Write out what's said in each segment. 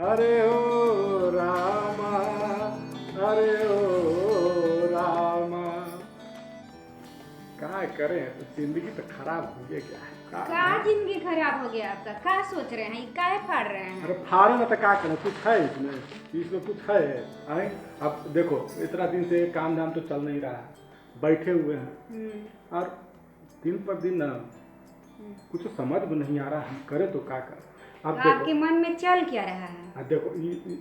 अरे ओ रामा, अरे ओ रामा, क्या करें? तो जिंदगी तो खराब हो गया। क्या का जिंदगी खराब हो गया आपका? क्या सोच रहे हैं? काहे फाड़ रहे हैं? अरे फाड़े ना तो क्या करें? कुछ है इसमें कुछ है। आए अब देखो, इतना दिन से काम धाम तो चल नहीं रहा है, बैठे हुए हैं और दिन पर दिन ना कुछ समझ में नहीं आ रहा, हम करें तो क्या करें? अब तो आपके मन में चल क्या रहा है? अब देखो,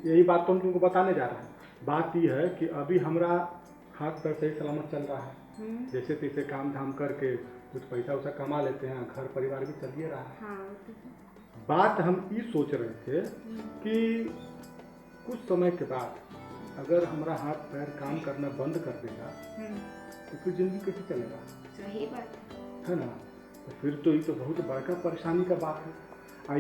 यही बात तो हम तुमको बताने जा रहा है। बात ये है कि अभी हमारा हाथ पैर सही सलामत चल रहा है, जैसे तैसे काम धाम करके कुछ पैसा वैसा कमा लेते हैं, घर परिवार भी चलिए रहा है। हाँ। बात हम ये सोच रहे थे कि कुछ समय के बाद अगर हमारा हाथ पैर काम करना बंद कर देगा तो फिर जिंदगी कैसे चलेगा? सही बात है ना? तो फिर तो ये तो बहुत बड़का परेशानी का बात है।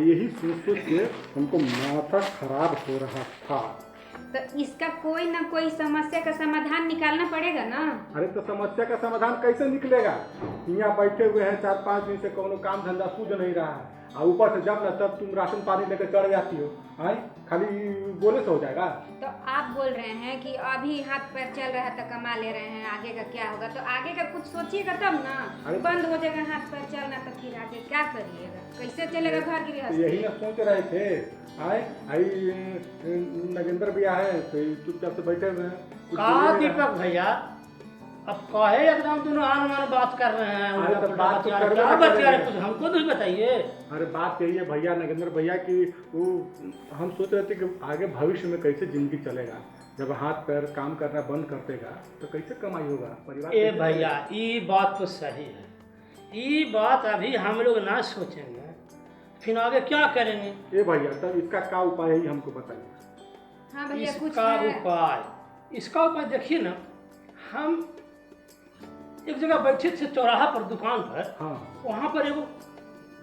यही सोच के हमको माथा खराब हो रहा था। तो इसका कोई ना कोई समस्या का समाधान निकालना पड़ेगा ना। अरे तो समस्या का समाधान कैसे निकलेगा? यहाँ बैठे हुए हैं 4-5 दिन से, कोनो काम धंधा सूझ नहीं रहा है, और ऊपर से जब ना तब तुम राशन पानी लेकर चढ़ जाती हो। आई खाली बोले से हो जाएगा? तो आप बोल रहे हैं कि अभी हाथ पैर चल रहा है तो कमा ले रहे हैं, आगे का क्या होगा? तो आगे का कुछ सोचिएगा तब ना। बंद हो जाएगा हाथ पैर चलना तो फिर आगे क्या करिएगा? कैसे चलेगा घर की गृहस्थी? यही ना सोच रहे थे। आई नगेंद्र भैया है तो चुपचाप से बैठे हुए हैं। कहा दीपक भैया, अब कहे एकदम दोनों आन मान बात कर रहे हैं। अरे तो बात तो करबे क्या ना बचा करेंगे। है? कुछ हमको नहीं बताइए। अरे बात यही है भैया, नगेंद्र भैया की वो हम सोच रहे थे कि आगे भविष्य में कैसे जिंदगी चलेगा। जब हाथ पैर काम करना बंद कर देगा तो कैसे कमाई होगा, परिवार? ए भैया, ये बात तो सही है। ये बात अभी हम लोग ना सोचेंगे फिर आगे क्या करेंगे? ए भैया, तब इसका क्या उपाय है, हमको बताइए। हाँ भैया, कुछ इसका उपाय देखिए ना। हम एक जगह बैठे थे चौराहा पर, दुकान पर। हाँ। वहाँ पर एगो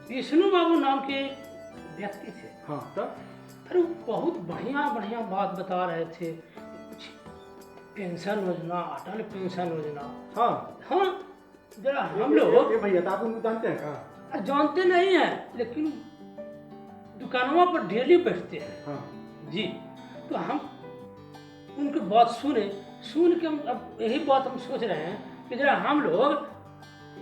विष्णु बाबू नाम के व्यक्ति थे। हाँ। तब अरे वो बहुत बढ़िया बढ़िया बात बता रहे थे, कुछ पेंशन योजना, अटल पेंशन योजना। हाँ हाँ, जरा हम लोग भैया तो आप उनको जानते हैं क्या? जानते नहीं हैं, लेकिन दुकानों पर डेली बैठते हैं। हाँ जी। तो हम उनकी बात सुन के हम अब यही बात हम सोच रहे हैं कि जरा हम लोग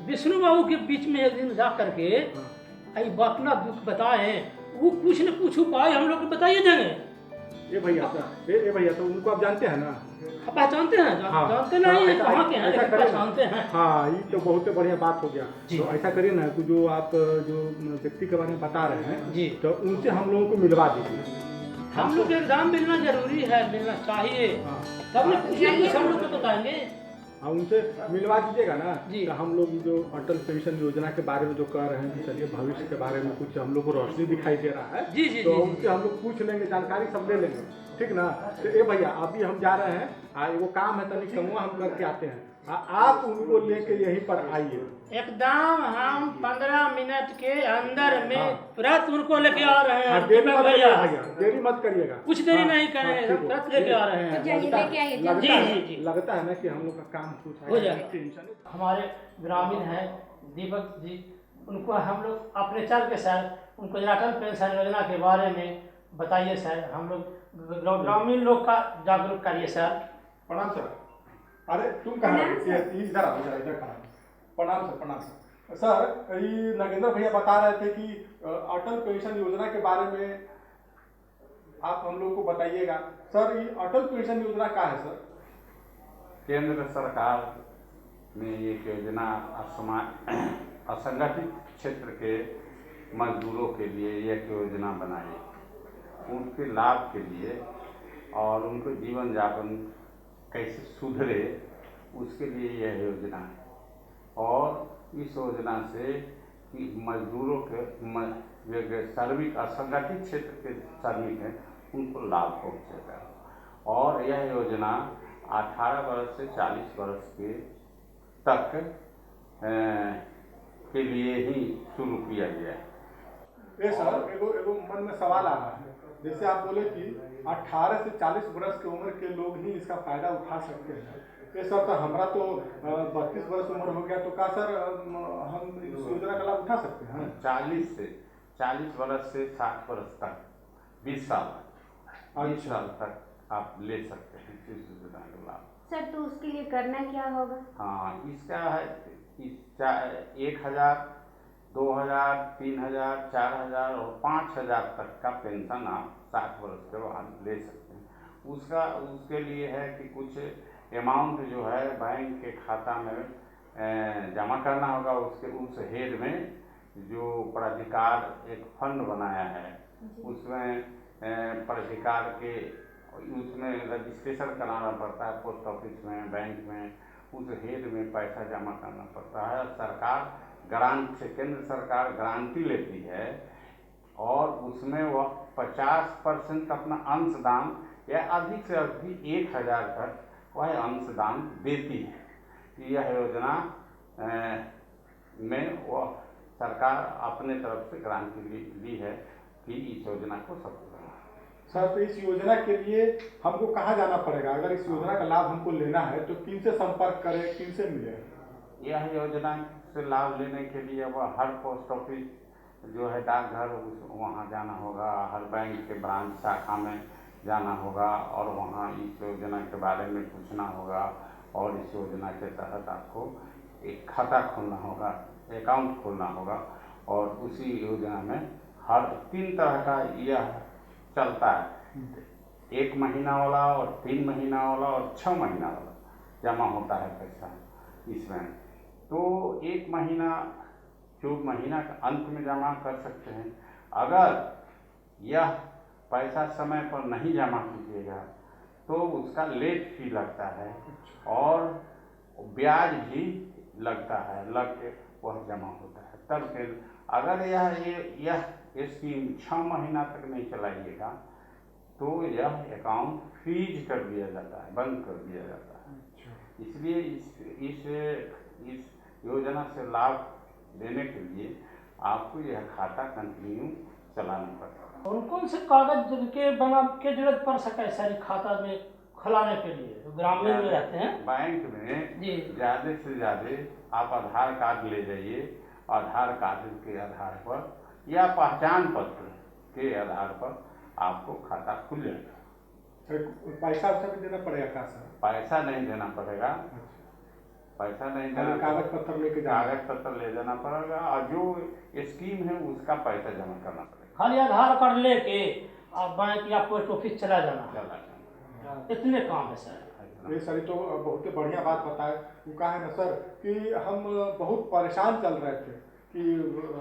विष्णु बाबू के बीच में एक दिन जा करके अपना दुख बताएं, वो कुछ न कुछ उपाय हम लोग को बताइए देंगे। ये भैया तो उनको आप जानते हैं ना? पहचानते हैं? हाँ, जानते नहीं है कहाँ के हैं, लेकिन करें पहचानते हैं। हाँ, ये तो बहुत बढ़िया बात हो गया। जी। तो ऐसा करिए ना कि जो आप जो व्यक्ति के बारे में बता रहे हैं जी, तो उनसे हम लोगों को मिलवा दीजिए। हम लोग एग्जाम मिलना जरूरी है, मिलना चाहिए। हाँ। तब ना कुछ हम लोग को बताएंगे। हाँ, उनसे मिलवा दीजिएगा ना। जी। तो हम लोग जो अटल पेंशन योजना के बारे में जो कह रहे हैं कि चलिए भविष्य के बारे में कुछ हम लोग को रोशनी दिखाई दे रहा है। जी जी तो जी, उनसे हम लोग पूछ लेंगे, जानकारी सब ले लेंगे, ठीक ना? तो ये भैया अभी हम जा रहे हैं, वो काम है तनिक समूह हम करके आते हैं। आप उनको लेके यहीं पर आइए। एकदम हम 15 मिनट के अंदर में तुरंत उनको लेके आ रहे हैं। देरी मत भैया, देरी मत करिएगा। कुछ देरी नहीं करें, तुरंत लेके आ रहे हैं। जाइए, लेके आइए जल्दी। जी। लगता है ना कि हम लोग का काम कुछ हो जाए। हमारे ग्रामीण हैं दीपक जी, उनको हम लोग अपने चल के सर उनको अटल पेंशन योजना के बारे में बताइए सर। हम लोग ग्रामीण लोग का जागरूक करिए सर। प्रणाम सर। अरे तुम कहाँ? इधर आओ, इधर खड़ा। प्रणाम सर। सर, ये नगेंद्र भैया बता रहे थे कि अटल पेंशन योजना के बारे में आप हम लोग को बताइएगा। सर, ये अटल पेंशन योजना क्या है सर? केंद्र सरकार ने एक योजना असंगठित क्षेत्र के मजदूरों के लिए एक योजना बनाई, उनके लाभ के लिए और उनको जीवन यापन कैसे सुधरे उसके लिए यह योजना है। और इस योजना से कि मजदूरों के श्रमिक असंगठित क्षेत्र के श्रमिक हैं उनको लाभ पहुँचेगा। और यह योजना 18 वर्ष से 40 वर्ष के तक के लिए ही शुरू किया गया है। ये सर एगो एगो मन में सवाल आ रहा है, जैसे आप बोले कि 18 से 40 वर्ष की उम्र के लोग ही इसका फायदा उठा सकते हैं। ये सर तो हमारा तो 32 वर्ष उम्र हो गया, तो क्या सर हम इस योजना का लाभ उठा सकते हैं? 40 वर्ष से 60 वर्ष तक 20 साल तक आप ले सकते हैं इस योजना का लाभ। सर तो उसके लिए करना क्या होगा? हाँ, इसका है 1,000, 2,000, 3,000, 4,000 और 5,000 तक का पेंशन आप 60 वर्ष के बाद ले सकते हैं। उसके लिए है कि कुछ अमाउंट जो है बैंक के खाता में जमा करना होगा। उस हेड में जो प्राधिकार एक फंड बनाया है, उसमें प्राधिकार के उसमें रजिस्ट्रेशन कराना पड़ता है पोस्ट ऑफिस में, बैंक में। उस हेड में पैसा जमा करना पड़ता है। सरकार ग्रांट से, केंद्र सरकार गारंटी लेती है और उसमें वह 50% अपना अंशदान या अधिक से अधिक 1,000 तक वह अंशदान देती है। यह योजना में वह सरकार अपने तरफ से गारंटी ली है कि इस योजना को सफल करना। सर तो इस योजना के लिए हमको कहाँ जाना पड़ेगा? अगर इस योजना का लाभ हमको लेना है तो किन से संपर्क करें, किन से मिले? यह योजना से लाभ लेने के लिए वह हर पोस्ट ऑफिस जो है डाकघर, वहाँ जाना होगा, हर बैंक के ब्रांच शाखा में जाना होगा और वहाँ इस योजना के बारे में पूछना होगा और इस योजना के तहत आपको एक खाता खोलना होगा, अकाउंट खोलना होगा। और उसी योजना में हर 3 तरह का यह चलता है, 1 महीना वाला और 3 महीना वाला और 6 महीना वाला जमा होता है पैसा इसमें। तो 1 महीना जो महीना का अंत में जमा कर सकते हैं। अगर यह पैसा समय पर नहीं जमा कीजिएगा तो उसका लेट फी लगता है और ब्याज भी लगता है, लग के वह जमा होता है। तब के अगर यह स्कीम 6 महीना तक नहीं चलाइएगा तो यह अकाउंट फ्रीज कर दिया जाता है, बंद कर दिया जाता है। इसलिए इस योजना से लाभ लेने के लिए आपको यह खाता कंटिन्यू चलाना पड़ेगा। और कौन से कागज के बना के जरूरत पड़ सके सारी खाता में खुलाने के लिए? तो ग्रामीण में रहते हैं बैंक में जी, ज़्यादा से ज़्यादा आप आधार कार्ड ले जाइए। आधार कार्ड के आधार पर या पहचान पत्र के आधार पर आपको खाता खुल जाएगा। पैसा वैसा भी देना पड़ेगा क्या सर? पैसा नहीं देना पड़ेगा, पैसा नहीं देना, कागज पत्र लेके कागज पत्र ले जाना पड़ेगा और जो स्कीम है उसका पैसा जमा करना पड़ेगा। खाली आधार कार्ड लेके आप बैंक या पोस्ट ऑफिस चला जाना, इतने काम है सर। ये सर तो बहुत बढ़िया बात बताए। वो कहा है ना सर कि हम बहुत परेशान चल रहे थे कि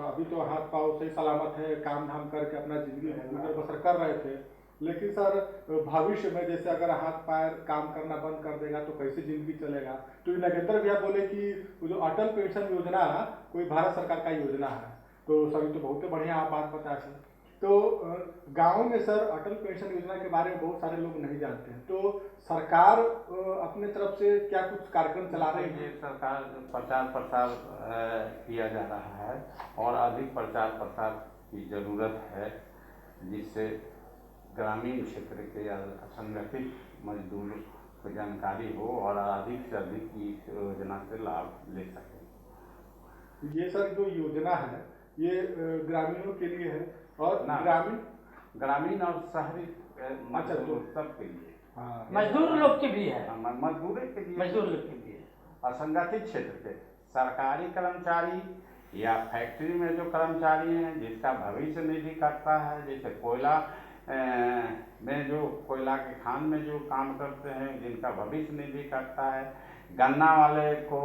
अभी तो हाथ पाँव सही सलामत है, काम धाम करके अपना जिंदगी गुजर बसर कर रहे थे, लेकिन सर भविष्य में जैसे अगर हाथ पैर काम करना बंद कर देगा तो कैसे जिंदगी चलेगा? तो नगेंद्र भैया बोले कि जो अटल पेंशन योजना कोई भारत सरकार का योजना है, तो सर तो बहुत बढ़िया आप बात बताए सर। तो गांव में सर अटल पेंशन योजना के बारे में बहुत सारे लोग नहीं जानते हैं, तो सरकार अपने तरफ से क्या कुछ कार्यक्रम चला रही है? सरकार प्रचार प्रसार किया जा रहा है और अधिक प्रचार प्रसार की ज़रूरत है, जिससे ग्रामीण क्षेत्र के असंगठित मजदूर को जानकारी हो और अधिक से अधिक इस योजना से लाभ ले सकें। ये सर जो योजना है ये ग्रामीणों के लिए है और ग्रामीण और शहरी मजदूर सबके लिए, मजदूर लोग के भी है, मजदूर के लिए, मजदूर लोग के भी है। असंगठित क्षेत्र के सरकारी कर्मचारी या फैक्ट्री में जो कर्मचारी हैं जिसका भविष्य निधि कटता है, जैसे कोयला में जो कोयला के खान में जो काम करते हैं जिनका भविष्य निधि कटता है, गन्ना वाले को,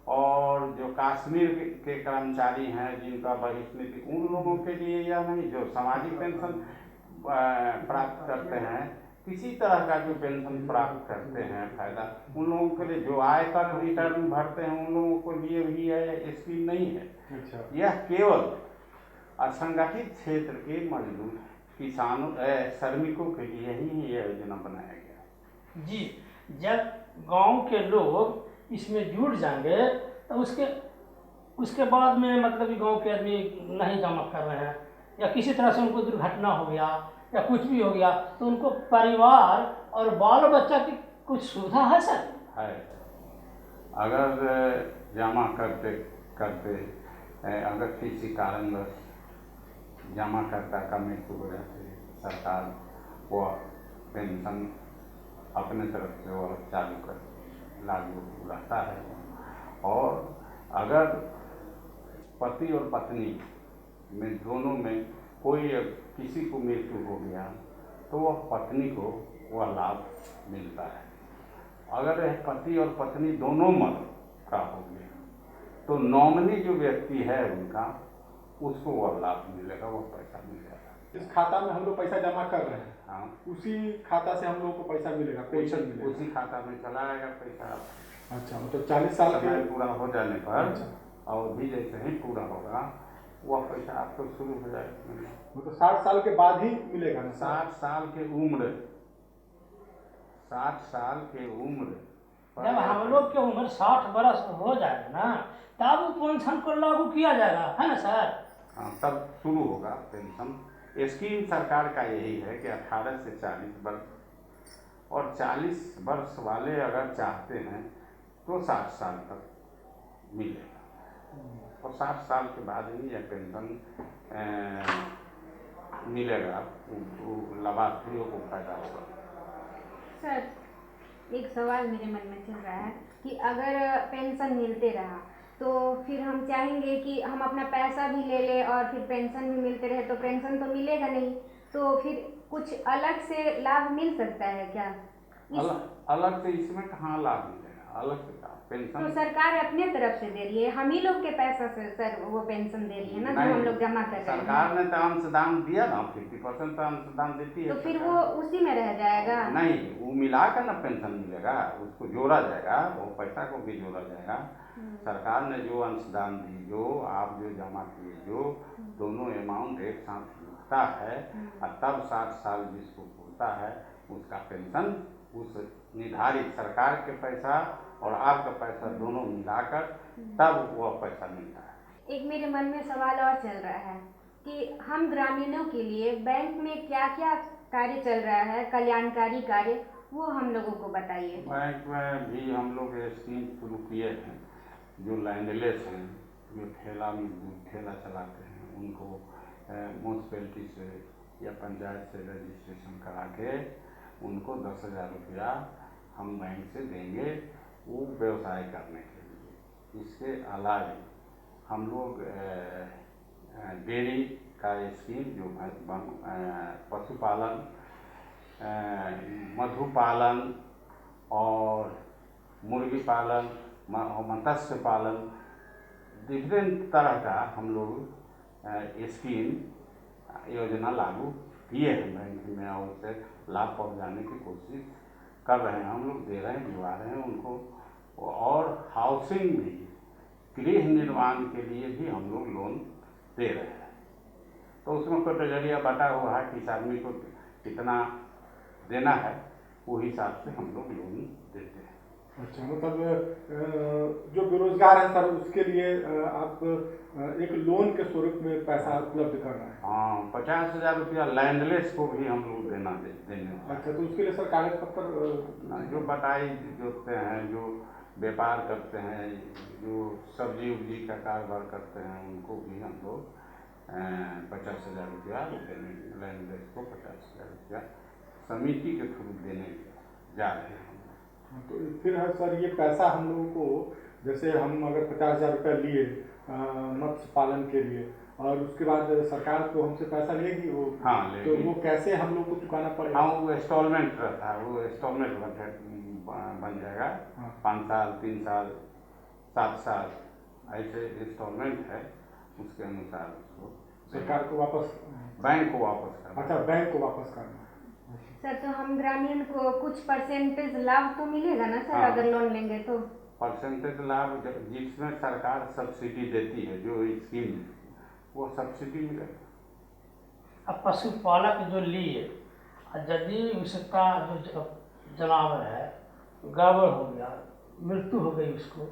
और जो कश्मीर के कर्मचारी हैं जिनका भविष्य निधि, उन लोगों के लिए यह नहीं। जो सामाजिक पेंशन प्राप्त करते हैं, किसी तरह का जो पेंशन प्राप्त करते हैं फायदा, उन लोगों के लिए जो आयकर रिटर्न भरते हैं उन लोगों को लिए भी यह स्कीम नहीं है। अच्छा। यह केवल असंगठित क्षेत्र के मजदूर, किसानों, श्रमिकों के लिए ही यह योजना बनाया गया। जी, जब गांव के लोग इसमें जुड़ जाएंगे तो उसके उसके बाद में मतलब कि गांव के आदमी नहीं जमा कर रहे हैं या किसी तरह से उनको दुर्घटना हो गया या कुछ भी हो गया तो उनको परिवार और बाल बच्चा की कुछ सुविधा है सर? है। अगर जमा करते करते अगर किसी कारणवश जमाकर्ता का मृत्यु हो जाती है, सरकार वो पेंशन अपने तरफ से वो चालू कर लागू रहता है। और अगर पति और पत्नी में दोनों में कोई किसी को मृत्यु हो गया तो वह पत्नी को वह लाभ मिलता है। अगर पति और पत्नी दोनों मर का हो गया तो नॉमिनी जो व्यक्ति है उनका उसको वह लाभ मिलेगा, वह पैसा मिलेगा। जिस खाता में हम लोग पैसा जमा कर रहे हैं हाँ, उसी खाता से हम लोग को पैसा मिलेगा, पेंशन मिलेगा। उसी खाता में चला आएगा पैसा। अच्छा, मतलब 40 साल के समय पूरा हो जाने पर अच्छा। और भी जैसे ही पूरा होगा वह पैसा आपको शुरू हो जाएगा। मतलब 60 साल के बाद ही मिलेगा ना? 60 साल के उम्र 60 साल के उम्र जब हम लोग की उम्र 60 बरस हो जाएगा ना तब पेंशन को लागू किया जाएगा, है ना सर? हाँ, तब शुरू होगा पेंशन। स्कीम सरकार का यही है कि 18 से 40 वर्ष और 40 वर्ष वाले अगर चाहते हैं तो 60 साल तक मिलेगा और 60 साल के बाद ही यह पेंशन मिलेगा, लाभार्थियों को फायदा होगा। सर एक सवाल मेरे मन में चल रहा है कि अगर पेंशन मिलते रहा तो फिर हम चाहेंगे कि हम अपना पैसा भी ले लें और फिर पेंशन भी मिलते रहे तो पेंशन तो मिलेगा नहीं, तो फिर कुछ अलग से लाभ मिल सकता है क्या? अलग से इसमें कहाँ लाभ मिलेगा? अलग से पेंशन तो सरकार अपने तरफ से दे रही है, हम ही लोग के पैसा से सर वो पेंशन दे रही है ना, जो हम लोग जमा कर रहे हैं। सरकार ने तो अंशदान दिया ना, 50% तो अंशदान देती है। तो फिर वो उसी में रह जाएगा? नहीं, वो मिला कर ना पेंशन मिलेगा, उसको जोड़ा जाएगा, वो पैसा को भी जोड़ा जाएगा। सरकार ने जो अंशदान दी, जो आप जो जमा किए, जो दोनों अमाउंट एक साथ जुटता है और तब 60 साल जिसको पूरता है उसका पेंशन उस निर्धारित सरकार के पैसा और आपका पैसा दोनों मिलाकर तब वह पैसा मिलता है। एक मेरे मन में सवाल और चल रहा है कि हम ग्रामीणों के लिए बैंक में क्या क्या कार्य चल रहा है, कल्याणकारी कार्य, वो हम लोगों को बताइए। बैंक में भी हम लोग स्कीम शुरू किए हैं। जो लैंडलेस हैं, जो ठेला चलाते हैं, उनको म्यूनसिपैलिटी से या पंचायत से रजिस्ट्रेशन करा के उनको 10,000 रुपया हम बैंक से देंगे वो व्यवसाय करने के लिए। इसके अलावा हम लोग डेयरी का स्कीम जो पशुपालन, मधुपालन और मुर्गी पालन, मत्स्य पालन, डिफरेंट तरह का हम लोग स्कीम योजना लागू किए हैं बैंक में और उससे लाभ पहुँचाने की कोशिश कर रहे हैं। हम लोग दे रहे हैं, दिलवा रहे हैं उनको। और हाउसिंग भी, गृह निर्माण के लिए भी हम लोग लोन दे रहे हैं। तो उसमें कोई नजरिया बटा हुआ है कि इस आदमी को कितना देना है, वो हिसाब से हम लोग लोन देते हैं। अच्छा, मतलब जो बेरोजगार है सर उसके लिए आप एक लोन के स्वरूप में पैसा उपलब्ध कर रहे हैं? हाँ, 50,000 रुपया लैंडलेस को भी हम लोग देने। अच्छा, तो उसके लिए सर कागज पत्र जो बटाई जोतते हैं, जो व्यापार करते हैं, जो सब्जी उब्जी का कारोबार करते हैं, उनको भी हम लोग 50,000 रुपया देने, लैंडलेस को 50,000 रुपया समिति के थ्रू देने जा रहे हैं। तो फिर है सर ये पैसा हम लोगों को, जैसे हम अगर 50,000 रुपया लिए मत्स्य पालन के लिए और उसके बाद सरकार को हमसे पैसा लेगी वो? हाँ, लेगी। तो वो कैसे हम लोग को चुकाना पड़ेगा? हाँ, वो इंस्टॉलमेंट रहता है, वो इंस्टॉलमेंट बन जाएगा। हाँ। 5 साल, 3 साल, 7 साल ऐसे इंस्टॉलमेंट है, उसके अनुसार उसको सरकार को वापस, बैंक को वापस करना। अच्छा, बैंक को वापस करना। सर तो हम ग्रामीण को कुछ परसेंटेज लाभ तो मिलेगा ना सर? हाँ। अगर लोन लेंगे तो परसेंटेज लाभ जिसमें सरकार सब्सिडी देती है, जो स्कीम वो सब्सिडी मिलेगा। अब पशुपालक जो लिए यदि उसका जो जानवर है गड़बड़ हो गया, मृत्यु हो गई उसको,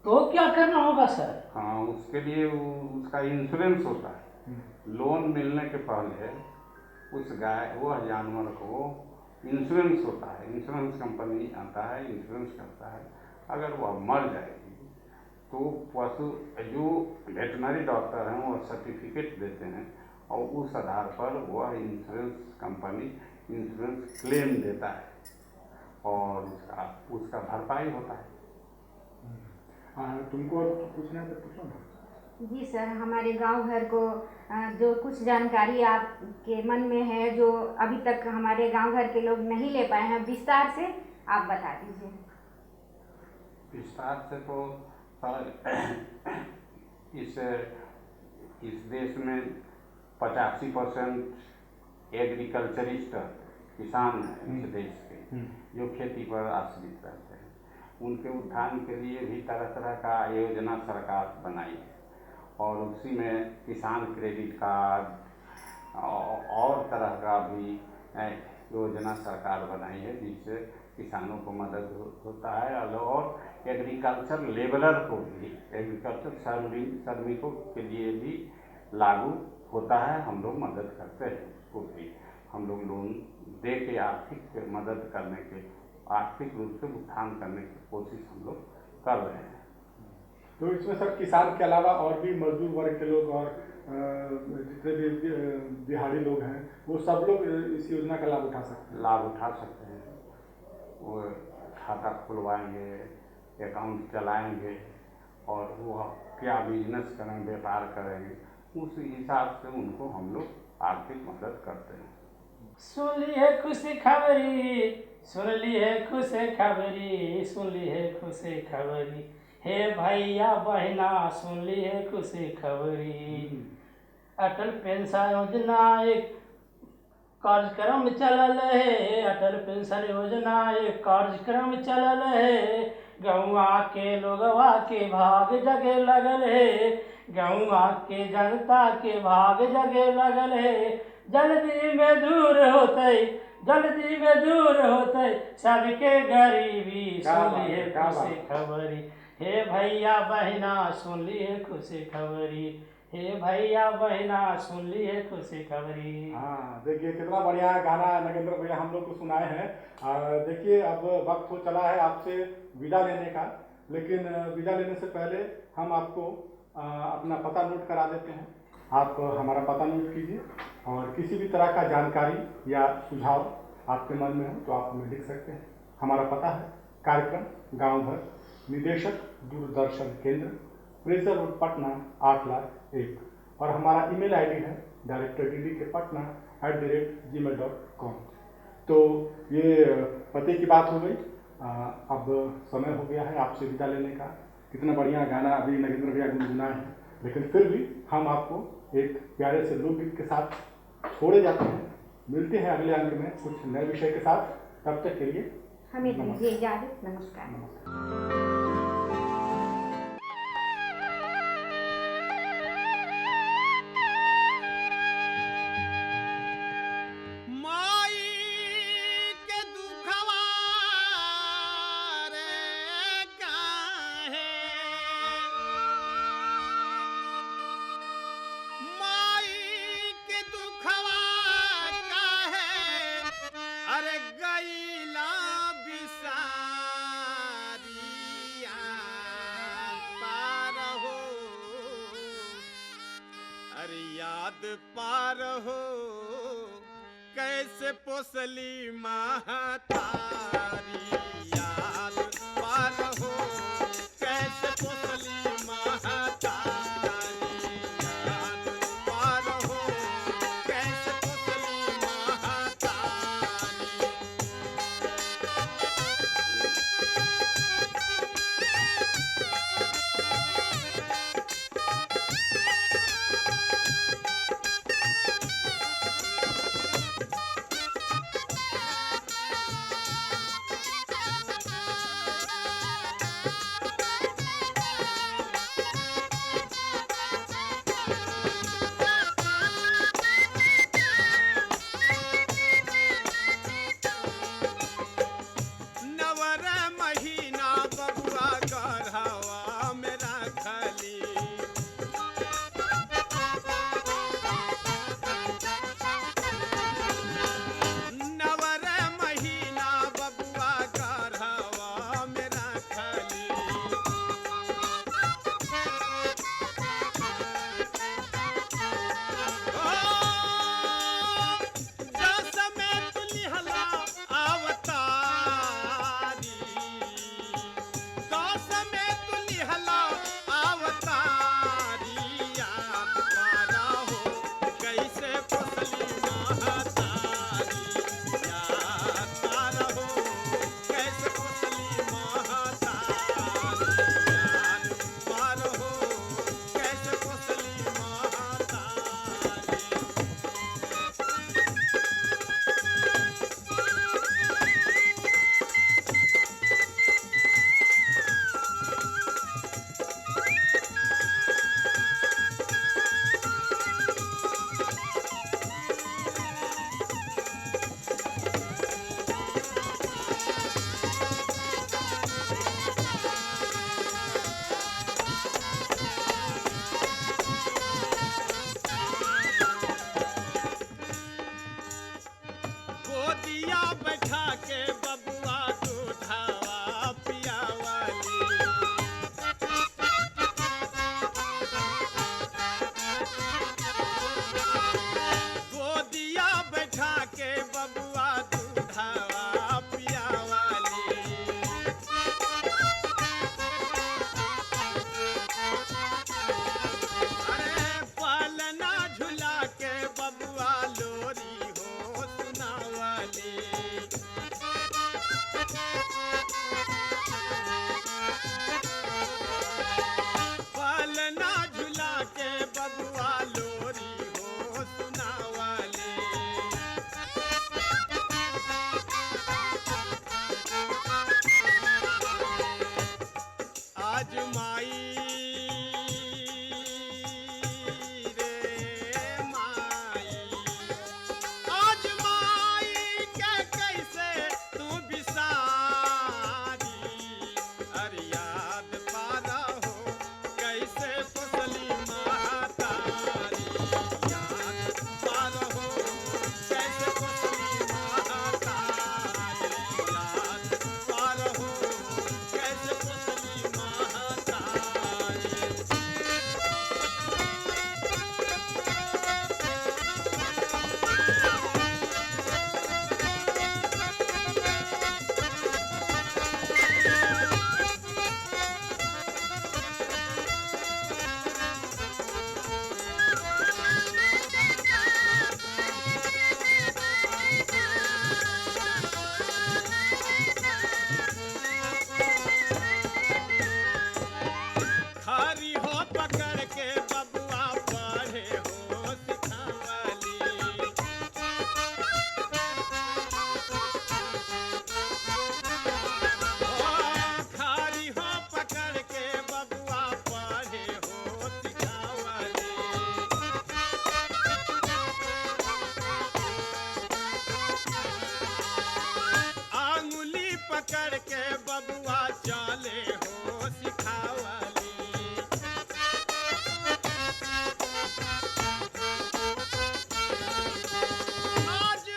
तो क्या करना होगा सर? हाँ, उसके लिए उसका इंश्योरेंस होता है। लोन मिलने के पहले उस वह जानवर को इंश्योरेंस होता है, इंश्योरेंस कंपनी आता है, इंश्योरेंस करता है। अगर वह मर जाएगी तो पशु जो वेटनरी डॉक्टर हैं वो सर्टिफिकेट देते हैं और उस आधार पर वह इंश्योरेंस कंपनी इंश्योरेंस क्लेम देता है और उसका भरपाई होता है। हाँ, तुमको पूछना है तो पूछो ना। जी सर, हमारे गांव घर को जो कुछ जानकारी आपके मन में है जो अभी तक हमारे गांव घर के लोग नहीं ले पाए हैं, विस्तार से आप बता दीजिए। विस्तार से तो इस देश में 85% एग्रीकल्चरिस्ट किसान हैं इस देश के, जो खेती पर आश्रित रहते हैं। उनके उत्थान के लिए भी तरह तरह का योजना सरकार बनाई है और उसी में किसान क्रेडिट कार्ड और तरह का भी योजना सरकार बनाई है जिससे किसानों को मदद होता है। और एग्रीकल्चर लेबरर को भी, एग्रीकल्चर श्रमिकों के लिए भी लागू होता है। हम लोग मदद करते हैं, उसको भी हम लोग लोन दे के आर्थिक मदद करने के, आर्थिक रूप से उत्थान करने की कोशिश हम लोग कर रहे हैं। तो इसमें सर किसान के अलावा और भी मजदूर वर्ग के लोग और जितने भी दिहाड़ी लोग हैं वो सब लोग इस योजना का लाभ उठा सकते हैं। लाभ उठा सकते हैं। वो खाता खुलवाएंगे, अकाउंट चलाएंगे और वो क्या बिजनेस करेंगे, व्यापार करेंगे, उस हिसाब से उनको हम लोग आर्थिक मदद करते हैं। सुन ली है खुशी खबरी, सुन ली है खुशी खबरी, सुन ली है खुशी खबरी, हे भैया बहना सुन ली है खुशी खबरी। अटल पेंशन योजना एक कार्यक्रम चलल है, अटल पेंशन योजना एक कार्यक्रम चलल है। गौवा के लोगवा के भाग जगे लगल है, गौवा के जनता के भाग जगे लगल है। जल्दी में दूर होते, जल्दी में दूर होते सबके गरीबी, सुन ली है खुशी खबरी, हे भैया बहना सुन ली है खुशी खबरी, हे भैया बहना सुन ली है खुशी खबरी। हाँ, देखिए कितना बढ़िया गाना नगेंद्र भैया हम लोग को सुनाए हैं। देखिए अब वक्त हो चला है आपसे विदा लेने का, लेकिन विदा लेने से पहले हम आपको अपना पता नोट करा देते हैं। आप हमारा पता नोट कीजिए और किसी भी तरह का जानकारी या सुझाव आपके मन में हो तो आप हमें लिख सकते हैं। हमारा पता है कार्यक्रम गाँव घर, निदेशक दूरदर्शन केंद्र, फ्रेजर रोड पटना 8,01,। और हमारा ईमेल आईडी है directorddkpatna@gmail.com। तो ये पते की बात हो गई। अब समय हो गया है आपसे विदा लेने का। कितना बढ़िया गाना अभी नगेंद्र भैया गुनगुनाए हैं, लेकिन फिर भी हम आपको एक प्यारे से लोकगीत के साथ छोड़े जाते हैं। मिलते हैं अगले अंक में कुछ नए विषय के साथ। तब तक के लिए हमें दीजिए इजाजत। नमस्कार। याद पार हो कैसे पोसली महतारी, याद पार हो कैसे पोसली महतारी, याद पार हो कैसे पोसली महतारी। नवर महीना बबुआ गढ़वा में बबुआ चाले हो सिखावली आज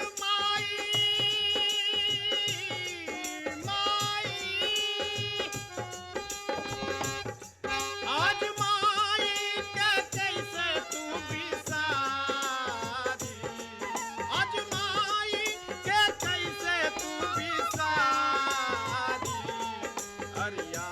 आज माई के कैसे तू बिसारी आज माई के कैसे तू बिसारी अरिया